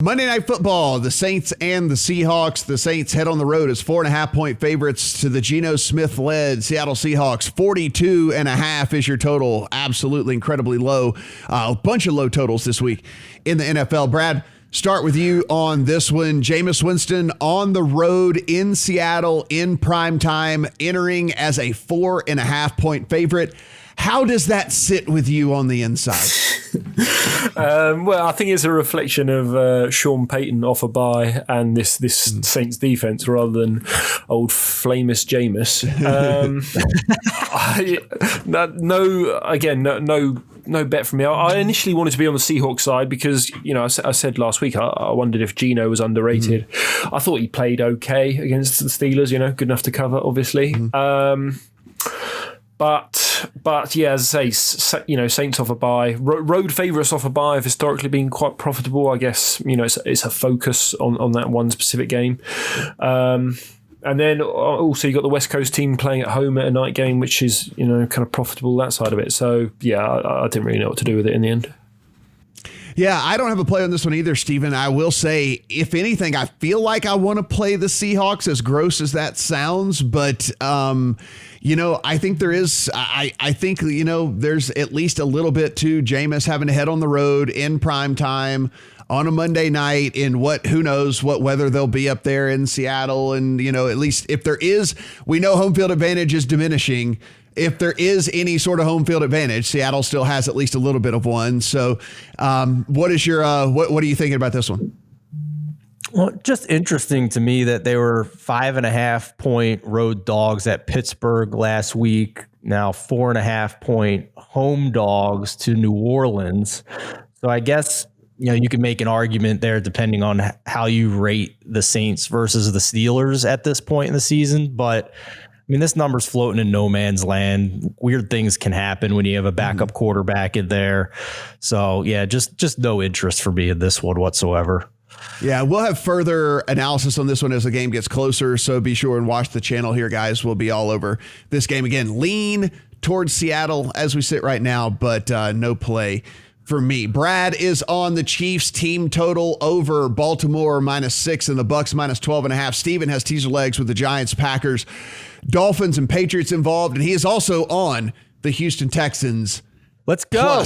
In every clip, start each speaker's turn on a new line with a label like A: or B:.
A: Monday Night Football, the Saints and the Seahawks. The Saints head on the road as 4.5-point favorites to the Geno Smith-led Seattle Seahawks. 42.5 is your total. Absolutely incredibly low. A bunch of low totals this week in the NFL. Brad, start with you on this one. Jameis Winston on the road in Seattle in prime time, entering as a 4.5-point favorite. How does that sit with you on the inside?
B: Well, I think it's a reflection of Sean Payton off a bye and this Saints defense rather than old famous Jameis. No bet from me. I initially wanted to be on the Seahawks side because, I said last week I wondered if Geno was underrated. I thought he played okay against the Steelers, good enough to cover, obviously. But yeah, as I say, Saints off a bye. Road favourites off a bye have historically been quite profitable. I guess, it's a focus on that one specific game. And then also you got the West Coast team playing at home at a night game, which is, kind of profitable, that side of it. So, yeah, I didn't really know what to do with it in the end.
A: Yeah, I don't have a play on this one either, Steven. I will say, if anything, I feel like I want to play the Seahawks, as gross as that sounds. But, I think there is, I think, there's at least a little bit to Jameis having to head on the road in prime time on a Monday night in who knows what weather they'll be up there in Seattle. And, at least if there is, we know home field advantage is diminishing. If there is any sort of home field advantage, Seattle still has at least a little bit of one. So what is your what are you thinking about this one?
C: Well, just interesting to me that they were 5.5-point road dogs at Pittsburgh last week. Now 4.5-point home dogs to New Orleans. So I guess, you can make an argument there depending on how you rate the Saints versus the Steelers at this point in the season. But this number's floating in no man's land. Weird things can happen when you have a backup quarterback in there. So, yeah, just no interest for me in this one whatsoever.
A: Yeah, we'll have further analysis on this one as the game gets closer. So be sure and watch the channel here, guys. We'll be all over this game again. Lean towards Seattle as we sit right now, but no play for me. Brad is on the Chiefs team total over Baltimore -6 and the Bucks -12.5. Steven has teaser legs with the Giants, Packers, Dolphins, and Patriots involved. And he is also on the Houston Texans.
C: Let's go.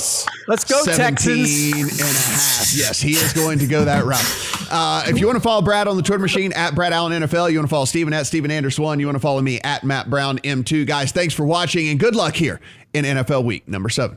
C: Let's go, Texans.
A: 17.5. Yes, he is going to go that route. If you want to follow Brad on the Twitter machine at Brad Allen NFL, you want to follow Steven at Steven Anders1, you want to follow me at Matt Brown M2. Guys, thanks for watching and good luck here in NFL week number 7.